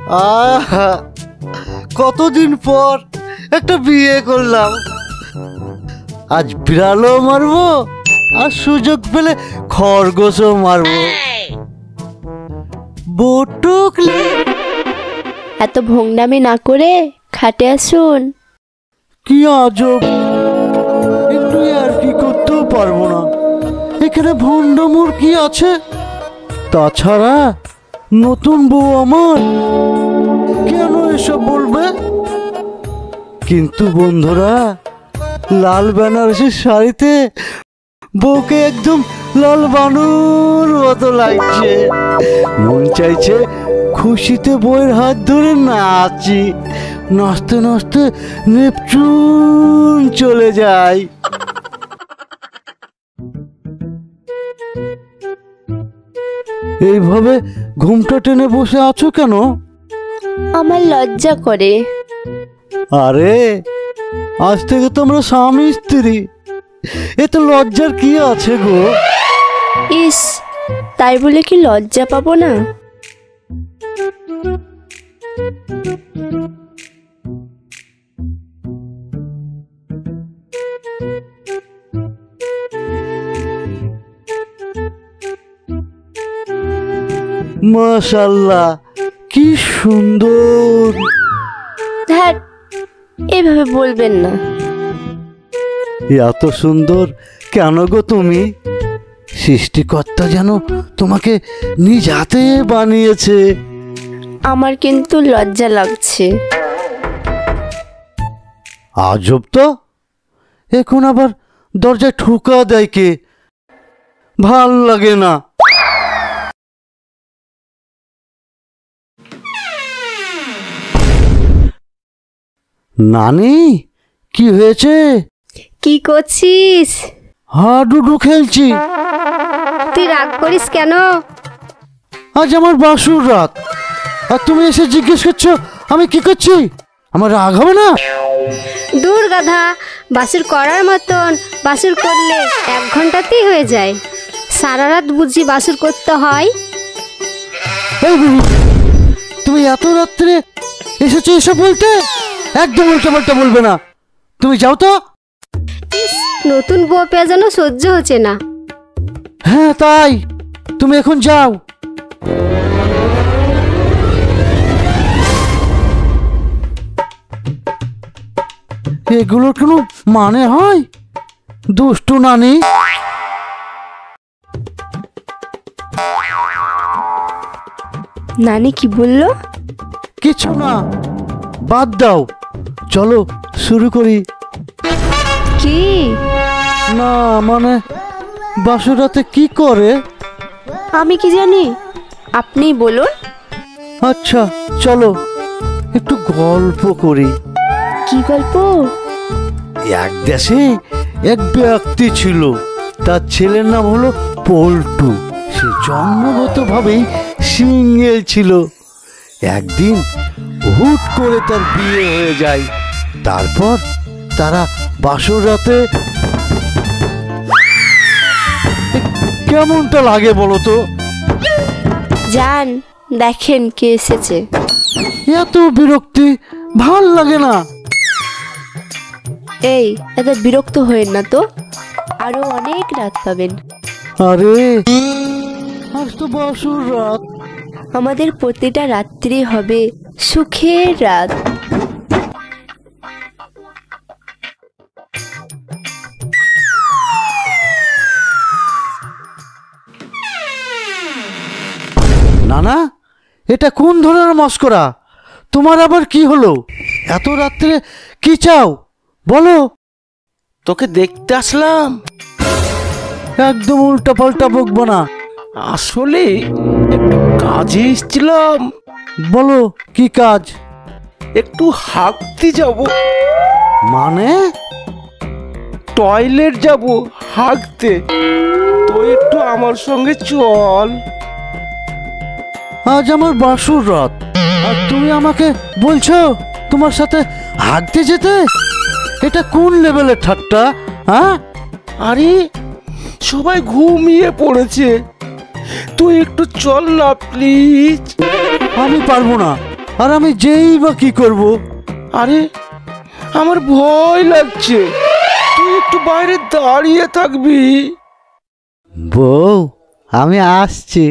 আহা, কতদিন পর একটা বিয়ে করলাম। আজ বিড়ালও মারবো আর সুযোগ পেলে খরগোশও মারবো। বটুকলি, এত ভোংনামি না করে খাটে আসুন। কি আজব, একটু আর কি করতেও পারবো না। এখানে ভণ্ডমূর কি আছে? তাছাড়া নতুন বউ আমার, কেন এসব বলবে? কিন্তু বন্ধুরা, লাল বেনারসি শাড়িতে বউকে একদম লাল বানুর মতো লাগছে। মন চাইছে খুশিতে বউয়ের হাত ধরে নাচি, নাচতে নাচতে নেপচুন চলে যায়। এইভাবে ঘুমটা টেনে বসে আছো কেন? আমার লজ্জা করে। আরে, আজ থেকে তোমরা স্বামী স্ত্রী, এতে লজ্জার কি আছে গো? ইস, তাই বলে কি লজ্জা পাবো না? মাশাআল্লাহ, কি সুন্দর। ধ্যাৎ, এভাবে বলবেন না। এত সুন্দর কেন গো তুমি? সৃষ্টিকর্তা যেন তোমাকে নিজ হাতে বানিয়েছে। আমার কিন্তু লজ্জা লাগছে। আজব তো, এখন আবার দরজায় ঠুকা দেয় কে? ভাল লাগে না। নানি, কি হয়েছে? কি করছিস? হাডুডু খেলছি। তুই রাগ করিস কেন? আজ আমার বাসুর রাত, আর তুমি এসে জিজ্ঞেস করছো আমি কি করছি? আমার রাগ হবে না? দূর গাধা, বাসুর করার মতন বাসুর করলে 1 ঘন্টাতেই হয়ে যায়। সারা রাত বুঝি বাসুর করতে হয়? এই বুড়ি, তুমি এত রাত্রে এসেছো এসব বলতে? একদম উল্টাপাল্টা বলবে না। তুমি যাও তো। ইস, নতুন বউ পেয়ে যেন সহ্য হচ্ছে না। হ্যাঁ তাই, তুমি এখন যাও। এগুলোর কোনো মানে হয়? দুষ্টু নানি। নানি কি বললো? কিছু না, বাদ দাও, চলো শুরু করি। কি? না মানে, বাসুরাতে কি করে? আমি কি জানি, আপনি বলুন। আচ্ছা চলো একটু গল্প করি। কি গল্প? এক দেশে এক ব্যক্তি ছিল, তার ছেলের নাম হলো পল্টু। সে জন্মগতভাবেই সিঙ্গেল ছিল। একদিন হুট করে তার বিয়ে হয়ে যায়। তারপর তারা বাসর রাতে, কেমনটা লাগে বলো তো? যান, দেখেন কে এসেছে। এত বিরক্তি ভাল লাগে না। এই, এত বিরক্ত হয়েন না তো, আরো অনেক রাত পাবেন। আরে, আজ তো বাসর রাত। আমাদের প্রতিটা রাত্রি হবে সুখের রাত। না না, এটা কোন ধরনের মস্করা? তোমার আবার কি হলো? এত রাত্রে কি চাও বলো? তোকে দেখতে আসলাম। একদম উল্টা পাল্টা বকবো না। আসলে একটু কাজে এসেছিলাম। বলো কি কাজ? একটু হাঁকতে যাব। মানে? টয়লেট যাব হাঁকতে। তো একটু আমার সঙ্গে চল। আজ আমার বাসর রাত, আর তুমি আমাকে বলছো তোমার সাথে হাঁটতে যেতে? এটা কোন লেভেলের ঠাট্টা? হ্যাঁ, আরে সবাই ঘুমিয়ে পড়েছে, তুই একটু চল না প্লিজ। আমি পারবো না, আর আমি যেই বা কি করব? আরে আমার ভয় লাগছে, তুই একটু বাইরে দাঁড়িয়ে থাকবি। বউ, আমি আসছি।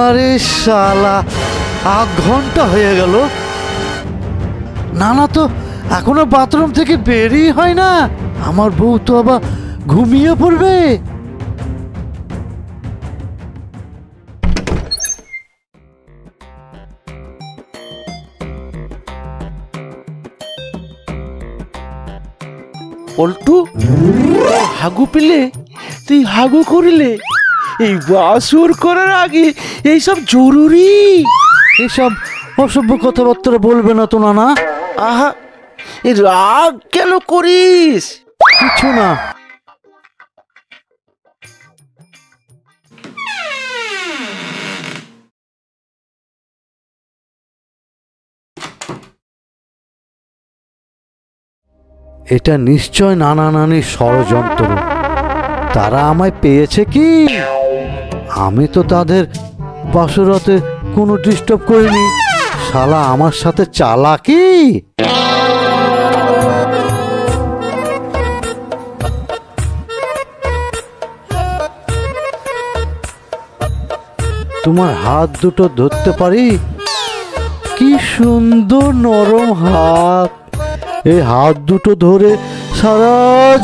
আরে শালা, 8 ঘন্টা হয়ে গেল, নানা তো এখনো বাথরুম থেকে বেরিয়ে হয় না। আমার বউ তো আবার ঘুমিয়ে পড়বে। পল্টু, হাগু পেলে তুই হাগু করিলে? এই বাসর করার আগে এইসব জরুরি। এসব অসভ্য কথাবার্তা বলবে না তো নানা। আহা, এই রাগ কেন করিস? কিছু না। এটা নিশ্চয় নানা নানির ষড়যন্ত্র। তারা আমায় পেয়েছে কি? আমি তো তাদের বাসরাতে কোনো ডিস্টার্ব করিনি। শালা আমার সাথে চালাকি। তোমার হাত দুটো ধরতে পারি? কি সুন্দর নরম হাত। এই হাত দুটো ধরে সারা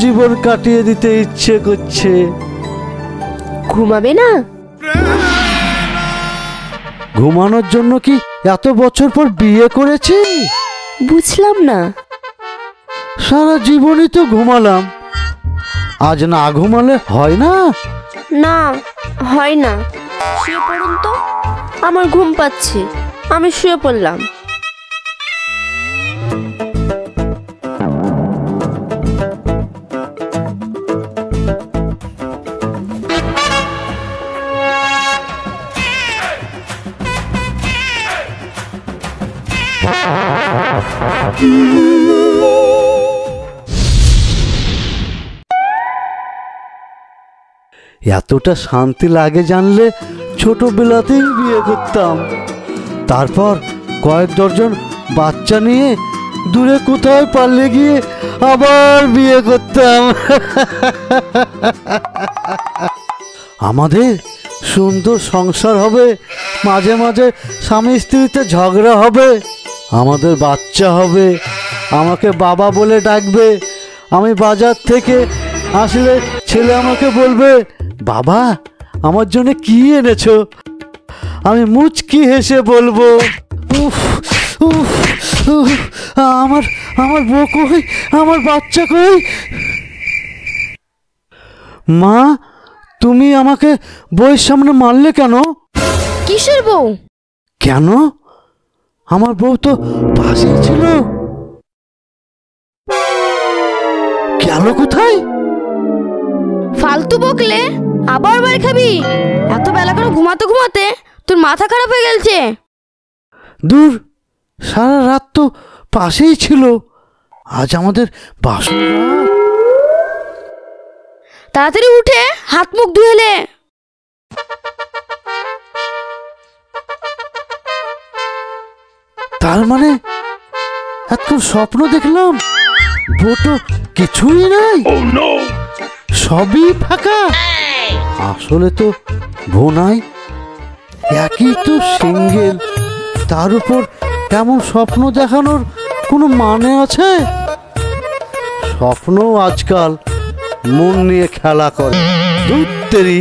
জীবন কাটিয়ে দিতে ইচ্ছে করছে। ঘুমাবে না? ঘুমানোর জন্য কি এত বছর পর বিয়ে করেছি? বুঝলাম না। সারা জীবনই তো ঘুমালাম, আজ না ঘুমালে হয় না? না, হয় না। শুয়ে পড়ুন তো, আমার ঘুম পাচ্ছে। আমি শুয়ে পড়লাম। এতটা শান্তি লাগে জানলে ছোটবেলাতেই বিয়ে করতাম। তারপর কয়েক ডজন বাচ্চা নিয়ে দূরে কোথায় পালিয়ে গিয়ে আবার বিয়ে করতাম। আমাদের সুন্দর সংসার হবে, মাঝে মাঝে স্বামী স্ত্রীতে ঝগড়া হবে, আমাদের বাচ্চা হবে, আমাকে বাবা বলে ডাকবে। আমি বাজার থেকে আসলে ছেলে আমাকে বলবে, বাবা আমার জন্য কি এনেছো? আমি মুচকি হেসে বলবো, উফ উফ উফ, আমার আমার বউ কই, আমার বাচ্চা কই? মা, তুমি আমাকে বউয়ের সামনে মারলে কেন? কিসের বউ? কেন? আমার বউ তো পাশেই ছিল। গেল কোথায়? ফালতু বকলে আবার বাড়ি খাবি? এত বেলা করে ঘুমাতে ঘুমাতে তোর মাথা খারাপ হয়ে গেছে। দূর, সারা রাত তো পাশেই ছিল। আজ আমাদের বাসর রাত। তাড়াতাড়ি উঠে হাত মুখ ধুয়েলে। তার মানে এত স্বপ্ন দেখলাম, বউ তো কিছুই নাই, সবই ফাঁকা। আসলে তো বউ নাই, একই তো সিঙ্গেল। তার উপর এমন স্বপ্ন দেখানোর কোনো মানে আছে? স্বপ্ন আজকাল মন নিয়ে খেলা করে। ধুত্তেরি।